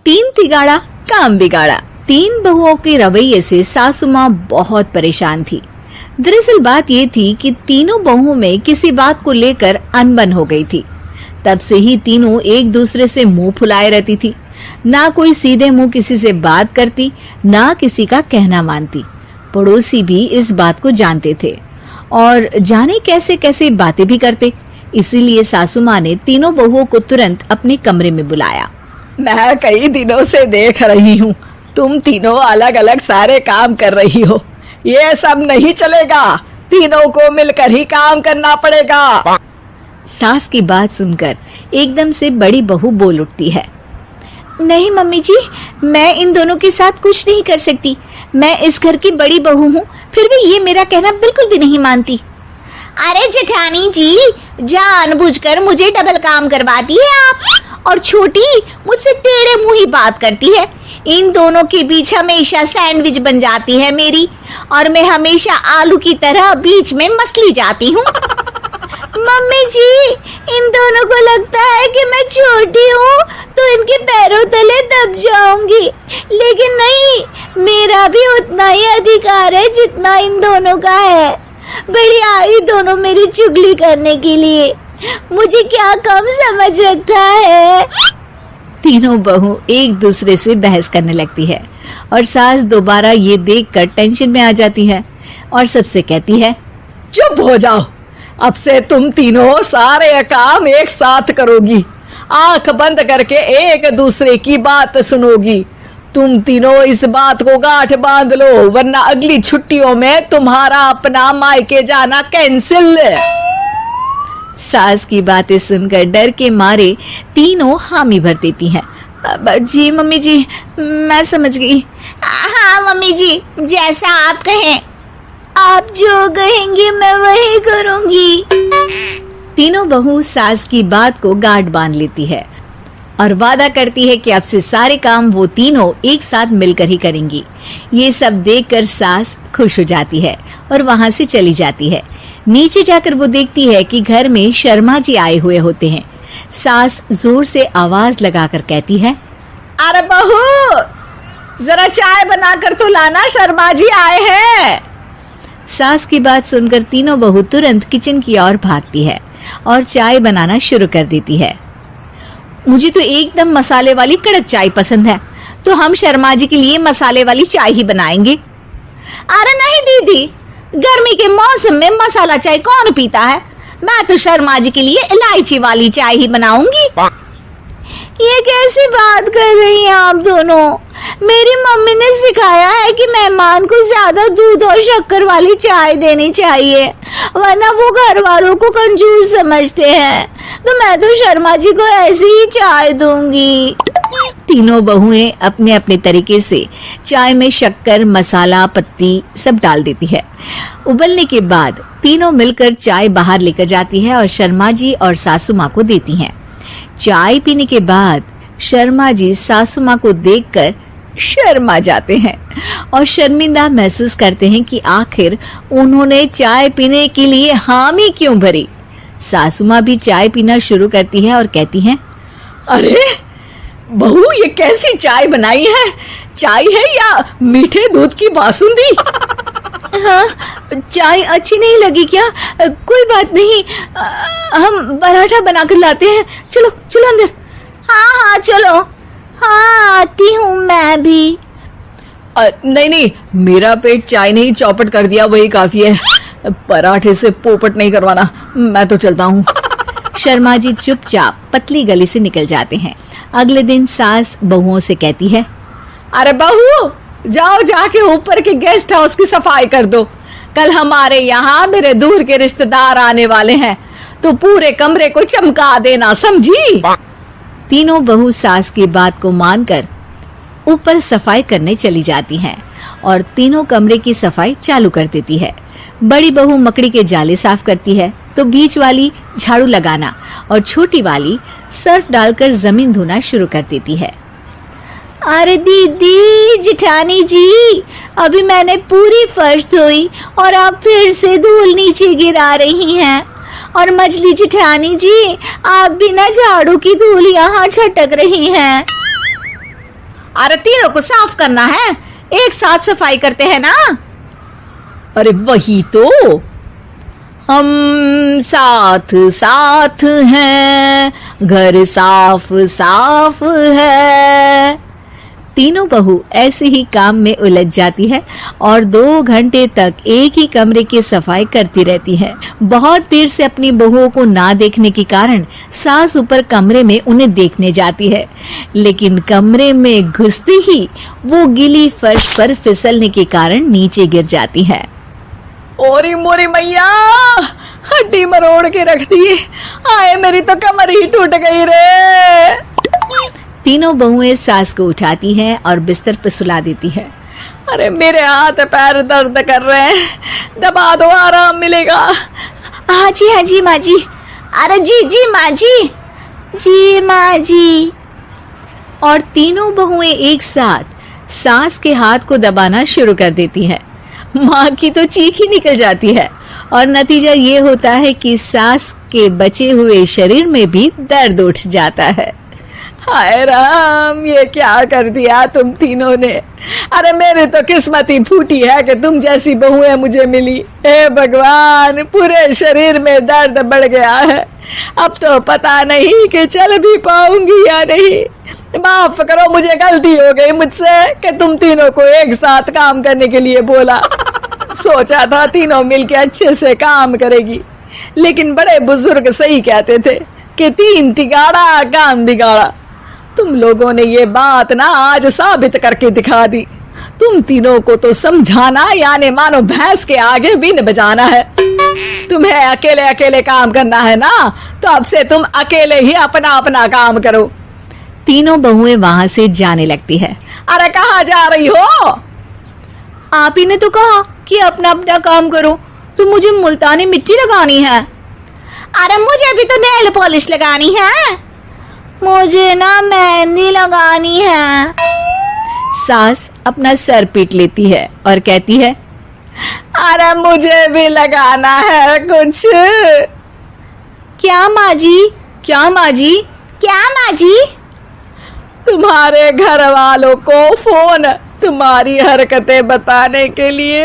तीन तिगाड़ा काम बिगाड़ा। तीन बहुओं के रवैये से सासू माँ बहुत परेशान थी। दरअसल बात ये थी कि तीनों बहुओं में किसी बात को लेकर अनबन हो गई थी। तब से ही तीनों एक दूसरे से मुंह फुलाए रहती थी। ना कोई सीधे मुंह किसी से बात करती, ना किसी का कहना मानती। पड़ोसी भी इस बात को जानते थे और जाने कैसे कैसे बातें भी करते। इसीलिए सासू माँ ने तीनों बहुओं को तुरंत अपने कमरे में बुलाया। मैं कई दिनों से देख रही हूँ, तुम तीनों अलग अलग सारे काम कर रही हो। ये सब नहीं चलेगा, तीनों को मिलकर ही काम करना पड़ेगा। सास की बात सुनकर एकदम से बड़ी बहू बोल उठती है। नहीं मम्मी जी, मैं इन दोनों के साथ कुछ नहीं कर सकती। मैं इस घर की बड़ी बहू हूँ, फिर भी ये मेरा कहना बिल्कुल भी नहीं मानती। अरे जेठानी जी, जानबूझकर मुझे डबल काम करवाती है आप। और छोटी मुझसे टेढ़े मुंह ही बात करती है। इन दोनों के बीच हमेशा सैंडविच बन जाती है मेरी, और मैं हमेशा आलू की तरह बीच में मसली जाती हूँ। मम्मी जी, इन दोनों को लगता है कि मैं छोटी हूँ तो इनके पैरों तले दब जाऊंगी, लेकिन नहीं, मेरा भी उतना ही अधिकार है जितना इन दोनों का है। बड़ी आई दोनों मेरी चुगली करने के लिए, मुझे क्या कम समझ रखा है। तीनों बहू एक दूसरे से बहस करने लगती है और सास दोबारा ये देखकर टेंशन में आ जाती है और सबसे कहती है, चुप हो जाओ, अब से तुम तीनों सारे काम एक साथ करोगी। आंख बंद करके एक दूसरे की बात सुनोगी। तुम तीनों इस बात को गांठ बांध लो, वरना अगली छुट्टियों में तुम्हारा अपना मायके जाना कैंसिल। सास की बातें सुनकर डर के मारे तीनों हामी भर देती हैं। जी मम्मी जी, मैं समझ गई। हाँ मम्मी जी, जैसा आप कहें। आप जो कहेंगी मैं वही करूंगी। तीनों बहू सास की बात को गांठ बांध लेती है और वादा करती है कि अब से सारे काम वो तीनों एक साथ मिलकर ही करेंगी। ये सब देखकर सास खुश हो जाती है और वहां से चली जाती है। नीचे जाकर वो देखती है कि घर में शर्मा जी आए हुए होते हैं। सास जोर से आवाज लगाकर कहती है, अरे बहू, जरा चाय बनाकर तो लाना, शर्मा जी आए हैं। सास की बात सुनकर तीनों बहू तुरंत किचन की ओर भागती है और चाय बनाना शुरू कर देती है। मुझे तो एकदम मसाले वाली कड़क चाय पसंद है, तो हम शर्मा जी के लिए मसाले वाली चाय ही बनाएंगे। अरे नहीं दीदी, गर्मी के मौसम में मसाला चाय कौन पीता है? मैं तो शर्मा जी के लिए इलायची वाली चाय ही बनाऊंगी। ये कैसी बात कर रही हैं आप दोनों? मेरी मम्मी ने सिखाया है कि मेहमान को ज्यादा दूध और शक्कर वाली चाय देनी चाहिए, वरना वो घर वालों को कंजूस समझते हैं। तो मैं तो शर्मा जी को ऐसी ही चाय दूंगी। तीनों बहुएं अपने अपने तरीके से चाय में शक्कर, मसाला, पत्ती सब डाल देती है। उबलने के बाद तीनों मिलकर चाय बाहर लेकर जाती है और शर्मा जी और सासू माँ को देती हैं। चाय पीने के बाद शर्मा जी सासू माँ को देखकर शर्मा जाते हैं और शर्मिंदा महसूस करते हैं कि आखिर उन्होंने चाय पीने के लिए हामी क्यों भरी। सासू माँ भी चाय पीना शुरू करती है और कहती हैं, अरे बहू, ये कैसी चाय बनाई है? चाय है या मीठे दूध की बासुंदी? हाँ, चाय अच्छी नहीं लगी क्या? कोई बात नहीं, हम पराठा बनाकर लाते हैं। चलो चलो अंदर। हाँ हाँ चलो, हाँ आती हूँ मैं भी। नहीं नहीं, मेरा पेट चाय नहीं चौपट कर दिया वही काफी है, पराठे से पोपट नहीं करवाना। मैं तो चलता हूँ। शर्मा जी चुपचाप पतली गली से निकल जाते हैं। अगले दिन सास बहुओं से कहती है, अरे बहू, जाओ जाके ऊपर के गेस्ट हाउस की सफाई कर दो। कल हमारे यहाँ मेरे दूर के रिश्तेदार आने वाले हैं, तो पूरे कमरे को चमका देना, समझी? तीनों बहू सास की बात को मानकर ऊपर सफाई करने चली जाती हैं और तीनों कमरे की सफाई चालू कर देती है। बड़ी बहू मकड़ी के जाले साफ करती है, तो बीच वाली झाड़ू लगाना और छोटी वाली सर्फ डालकर जमीन धोना शुरू कर देती है। अरे दीदी, जेठानी जी, अभी मैंने पूरी फर्श धोई और आप फिर से धूल नीचे गिरा रही हैं। और मछली जेठानी जी, आप बिना झाड़ू की धूल यहाँ छटक रही हैं। अरे तीनों को साफ करना है, एक साथ सफाई करते हैं ना। अरे वही तो, हम साथ साथ हैं, घर साफ साफ है। तीनों बहू ऐसे ही काम में उलझ जाती है और 2 घंटे तक एक ही कमरे की सफाई करती रहती है। बहुत देर से अपनी बहुओं को ना देखने के कारण सास ऊपर कमरे में उन्हें देखने जाती है, लेकिन कमरे में घुसते ही वो गीली फर्श पर फिसलने के कारण नीचे गिर जाती है। ओरी मोरी मैया, हड्डी मरोड़ के रख दी। आए मेरी तो कमर ही टूट गई रे। तीनों बहुएं सास को उठाती हैं और बिस्तर पर सुला देती है। अरे मेरे हाथ पैर दर्द कर रहे हैं, दबा दो आराम मिलेगा। हाँ जी माँ जी। अरे जी माँ जी, जी माँ जी। और तीनों बहुएं एक साथ सास के हाथ को दबाना शुरू कर देती हैं। माँ की तो चीख ही निकल जाती है और नतीजा ये होता है कि सास के बचे हुए शरीर में भी दर्द उठ जाता है। हाय राम, ये क्या कर दिया तुम तीनों ने। अरे मेरी तो किस्मत ही फूटी है कि तुम जैसी बहुएं मुझे मिली। हे भगवान, पूरे शरीर में दर्द बढ़ गया है। अब तो पता नहीं कि चल भी पाऊंगी या नहीं। माफ करो, मुझे गलती हो गई मुझसे कि तुम तीनों को एक साथ काम करने के लिए बोला। सोचा था तीनों मिलके अच्छे से काम करेगी, लेकिन बड़े बुजुर्ग सही कहते थे कि 3 तिगाड़ा काम बिगाड़ा। तुम लोगों ने ये बात ना आज साबित करके दिखा दी। तुम तीनों को तो समझाना यानी मानो भैंस के आगे बीन बजाना है। तुम्हें अकेले अकेले काम करना है ना, तो अब से तुम अकेले ही अपना अपना काम करो। तीनों बहुएं वहां से जाने लगती है। अरे कहाँ जा रही हो? आप ही ने तो कहा कि अपना अपना काम तो मुझे मुल्तानी मिट्टी लगानी है। अरे मुझे भी तो नेल पॉलिश लगानी है, मुझे ना मेहंदी लगानी है। सास अपना सर पीट लेती है और कहती है, अरे मुझे भी लगाना है कुछ। क्या माँ जी? क्या माँ जी? क्या माँ जी? तुम्हारे घर वालों को फोन तुम्हारी हरकतें बताने के लिए।